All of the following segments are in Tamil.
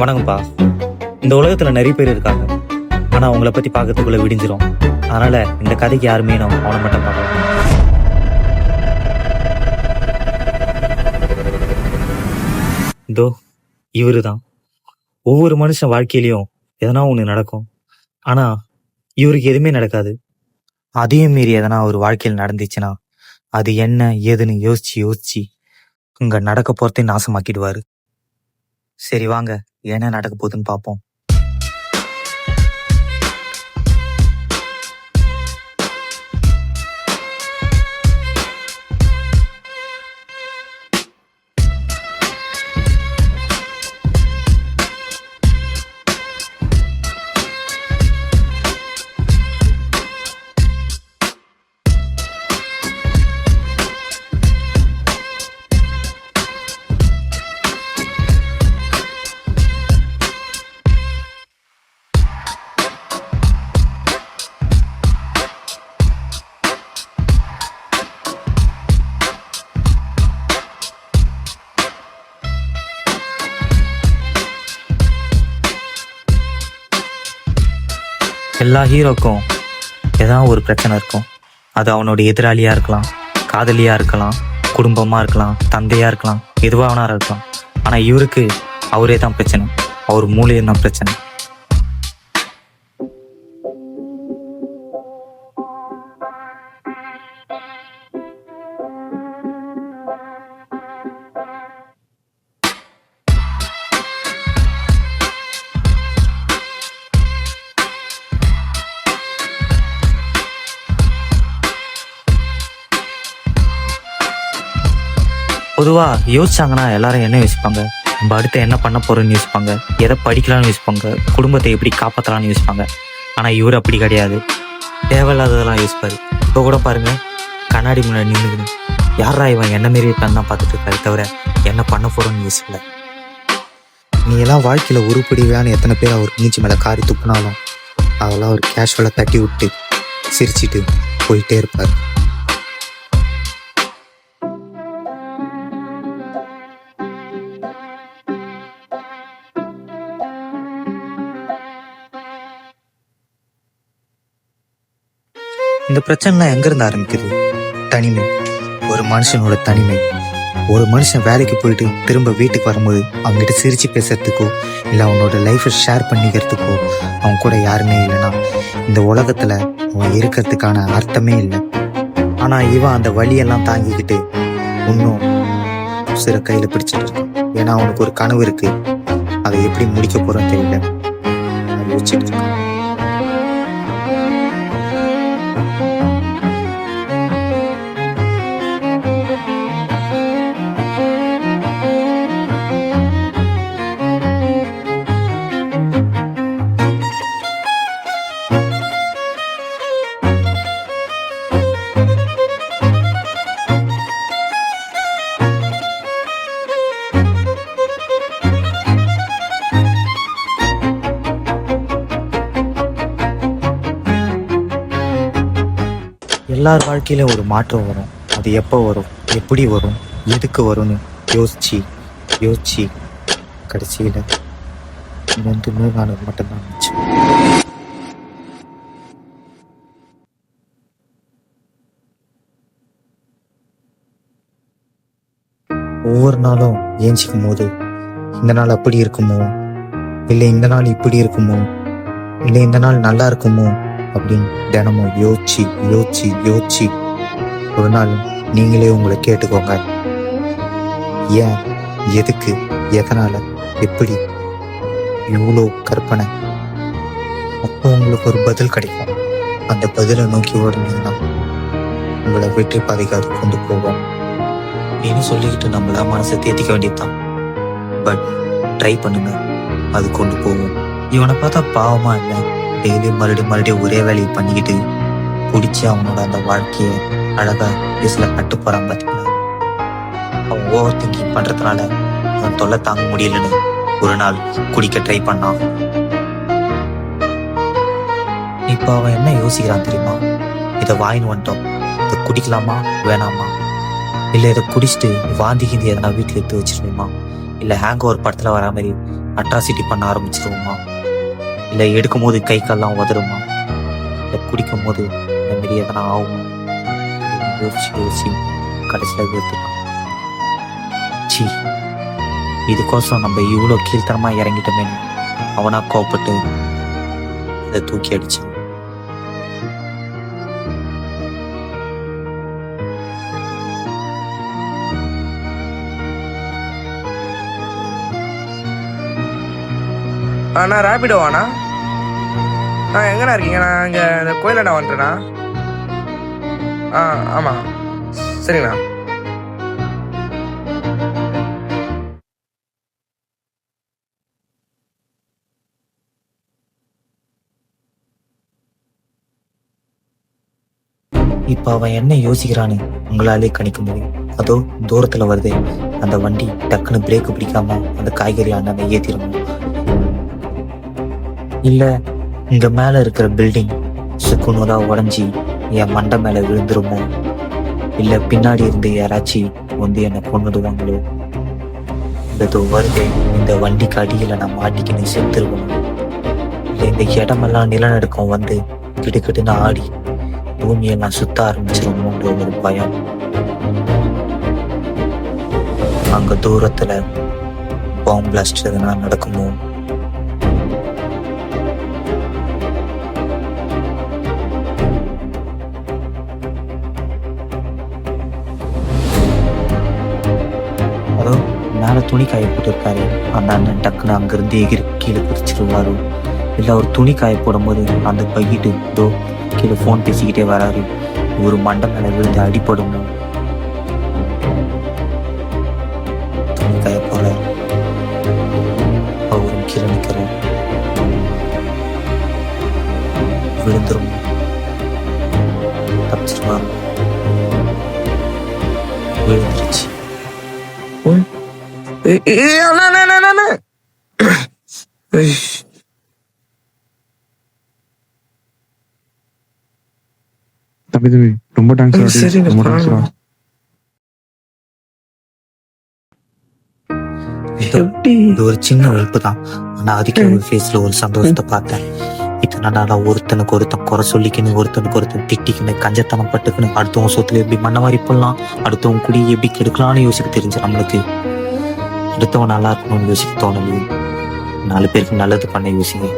வணக்கம்ப்பா. இந்த உலகத்துல நிறைய பேர் இருக்காங்க. ஆனா அவங்கள பத்தி பார்க்கறதுக்குள்ள விடிஞ்சிரும். அதனால இந்த கதைக்கு யாருமே நான் அவனை மட்டும் பார்க்கலாம். இதோ இவரு தான். ஒவ்வொரு மனுஷன் வாழ்க்கையிலயும் எதனா ஒண்ணு நடக்கும். ஆனா இவருக்கு எதுவுமே நடக்காது. அதையும் மீறி எதனா ஒரு வாழ்க்கையில் நடந்துச்சுன்னா அது என்ன ஏதுன்னு யோசிச்சு யோசிச்சு இங்க நடக்க போறதே நாசமாக்கிடுவாரு. சரி வாங்க, என்ன நடக்க போகுதுன்னு பார்ப்போம். எல்லா ஹீரோக்கும் ஏதாவது ஒரு பிரச்சனை இருக்கும். அது அவனோட எதிராளியா இருக்கலாம், காதலியா இருக்கலாம், குடும்பமா இருக்கலாம், தந்தையா இருக்கலாம், எதுவாக வேணா இருக்கலாம். ஆனா இவருக்கு அவரே தான் பிரச்சனை. அவர் மூளையும் தான் பிரச்சனை. பொதுவா யோசிச்சாங்கன்னா எல்லாரும் என்ன யோசிப்பாங்க? நம்ம அடுத்து என்ன பண்ண போறோம்னு யோசிப்பாங்க, எதை படிக்கலாம்னு யோசிப்பாங்க, குடும்பத்தை எப்படி காப்பாற்றலாம்னு யோசிப்பாங்க. ஆனா இவர் அப்படி கிடையாது. தேவையில்லாததெல்லாம் யோசிப்பாரு. இப்போ கூட பாருங்க, கண்ணாடி முன்னாடி நின்றுக்குது. யாரா இவன் என்ன மாரி இருக்கான்னு தான் பார்த்துட்டு இருக்காரு, தவிர என்ன பண்ண போறோம்னு யோசிக்கல. நீ எல்லாம் வாழ்க்கையில உருப்படிவான்னு எத்தனை பேர் அவர் மூஞ்சி மேல காரி துப்புனாலும் அதெல்லாம் ஒரு கேஷுவலா தட்டி விட்டு சிரிச்சிட்டு போயிட்டே இருப்பாரு. இந்த பிரச்சனைலாம் எங்க இருந்து ஆரம்பிக்குது? தனிமை. ஒரு மனுஷனோட தனிமை. ஒரு மனுஷன் வேலைக்கு போயிட்டு திரும்ப வீட்டுக்கு வரும்போது அவங்ககிட்ட சிரிச்சு பேசுறதுக்கோ இல்லை அவனோட லைஃபை ஷேர் பண்ணிக்கிறதுக்கோ அவன் கூட யாருமே இல்லைன்னா இந்த உலகத்துல அவன் இருக்கிறதுக்கான அர்த்தமே இல்லை. ஆனா இவன் அந்த வழியெல்லாம் தாங்கிக்கிட்டு இன்னும் சில கையில பிடிச்சிட்டு இருக்கான். ஏன்னா அவனுக்கு ஒரு கனவு இருக்கு. அதை எப்படி முடிக்க போறோன்னு தெரியல, யோசிச்சுட்டு இருக்கான். எல்லார் வாழ்க்கையிலும் ஒரு மாற்றம் வரும். அது எப்போ வரும், எப்படி வரும், எதுக்கு வரும்னு யோசிச்சு யோசிச்சு கடைசியில் வந்து 100 நாள் மட்டும்தான் மிச்சம். ஒவ்வொரு நாளும் ஏஞ்சிக்கும் போது இந்த நாள் அப்படி இருக்குமோ, இல்லை இந்த நாள் இப்படி இருக்குமோ, இல்லை இந்த நாள் நல்லா இருக்குமோ அப்படின்னு தினமும் யோசிச்சு யோசிச்சு யோசிச்சு ஒரு நாள் நீங்களே உங்களை கேட்டுக்கோங்க. ஏன், எதுக்கு, எதனால, எப்படி, இவ்வளோ கற்பனை. அப்போ உங்களுக்கு ஒரு பதில் கிடைக்கும். அந்த பதிலை நோக்கி ஓடுனீங்கன்னா உங்களை வெற்றி பாதைக்கு அது கொண்டு போவோம் அப்படின்னு சொல்லிக்கிட்டு நம்மள மனசை தேத்திக்க வேண்டியதுதான். பட் ட்ரை பண்ணுங்க, அது கொண்டு போவோம். இவனை பார்த்தா பாவமா இல்லை, டெய்லியும் மறுபடியும் ஒரே வேலையை பண்ணிக்கிட்டு பிடிச்சி அவனோட அந்த வாழ்க்கையை அழகா பேசல கட்டு போறான். பார்த்தீங்களா, அவன் ஓவர் திங்கிங் பண்றதுனால அவன் தொல்லை தாங்க முடியலன்னு ஒரு நாள் குடிக்க ட்ரை பண்ணான். இப்ப அவன் என்ன யோசிக்கிறான் தெரியுமா? இதை வாங்கின்னு வந்துட்டோம், இதை குடிக்கலாமா வேணாமா, இல்லை இதை குடிச்சிட்டு வாந்திக்கு எதனா வீட்டில் எடுத்து வச்சிருக்கணுமா, இல்லை ஹேங் ஓவர் படத்துல வர மாதிரி அட்ராசிட்டி பண்ண ஆரம்பிச்சிருவோமா, இல்லை எடுக்கும் போது கை கால்லாம் உதறுமா, இல்லை குடிக்கும் போது இந்த மாரி எதனா ஆகுமா, யோசிச்சு யோசிச்சு கடைசியில் வெறுத்துட்டான். சி, இதுக்கோசம் நம்ம இவ்வளோ கீழ்த்தனமா இறங்கிட்டோமே அவனா கோப்பட்டு இதை தூக்கி அடிச்சான். அண்ணா ரேபிடோவாண்ணா? எங்கண்ணா இருக்கீங்க? நான் இங்கே இந்த கோயிலாண்டா வந்துட்டேண்ணா. ஆமாம், சரிங்கண்ணா. இப்ப அவன் என்ன யோசிக்கிறான்னு உங்களாலே கணிக்க முடியும். அதோ தூரத்துல வருது அந்த வண்டி. டக்குன்னு பிரேக் பிடிக்காம அந்த காய்கறி அண்ணனை ஏத்திடணும். இல்ல இங்க மேல இருக்கிற பில்டிங் சுக்குநூறா உடஞ்சி என் மண்டை மேல விழுந்துருமோ, இல்ல பின்னாடி இருந்து யாராச்சும் வந்து என்னை கொண்டுடுவாங்களோ, இந்த வருது இந்த வண்டிக்கு அடியில நான் மாட்டிக்கின்னு செத்துருக்கணும், இல்லை இந்த இடமெல்லாம் நிலநடுக்கம் வந்து கிடுக்கிட்டுன்னு ஆடி பூமியெல்லாம் சுத்த ஆரம்பிச்சிருமோன்ற ஒரு பயம். அங்க தூரத்துல பாம்பு பிளாஸ்ட் எதுனா நடக்குமோ. அதோ மேல துணி காய போட்டிருக்காரு அந்த அண்ணன். டக்குன்னு அங்கிருந்து எகிரி கீழே குதிச்சிருவாரு. இல்லை அவர் துணி காய போடும் போது அந்த பையிட்டு இதோ கீழே ஃபோன் பேசிக்கிட்டே வராரு. ஒரு மண்டை மேல விழுந்து அடிப்படும். துணி காய போல அவரும் கீழே நிற்கிறார். விழுந்துரும், தப்பிச்சிருவாரு. விழுந்துருச்சு. தம்பி ரொம்ப தேங்க்ஸ். இது ஒரு சின்ன உழைப்பு தான், ஆனா அதுக்கு ஒரு ஃபேஸ்ல ஒரு சந்தோஷத்தை பார்த்தேன். இத்தனை நாளா ஒருத்தனுக்கு ஒருத்தன் குறை சொல்லிக்கணும், ஒருத்தனுக்கு ஒருத்தன் திட்டிக்கணும், கஞ்சத்தனம் பட்டுக்கணும், அடுத்தவங்க சொத்துல எப்படி மண்ண மாதிரி போடலாம், அடுத்தவங்க குடி எப்படி கெடுக்கலாம்னு யோசிக்க தெரிஞ்சு நம்மளுக்கு. அடுத்தவன் நல்லா இருக்கணும்னு யோசிக்க தோணலையே. 4 பேருக்கு நல்லது பண்ண யோசிங்க,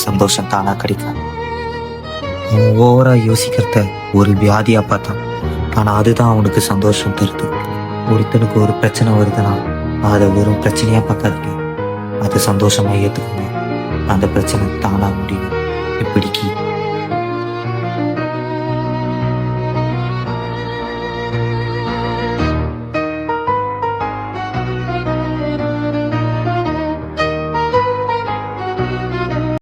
சந்தோஷம் தானா கிடைக்கும். அவன் ஓவரா யோசிக்கிறத ஒரு வியாதியா பார்த்தான், ஆனா அதுதான் அவனுக்கு சந்தோஷம் தருது. ஒருத்தனுக்கு ஒரு பிரச்சனை வருதுன்னா அதை வெறும் பிரச்சனையா பார்க்காதீங்க, அதை சந்தோஷமா ஏத்துக்கணும். அந்த பிரச்சனை தானா முடியும். இப்படிக்கு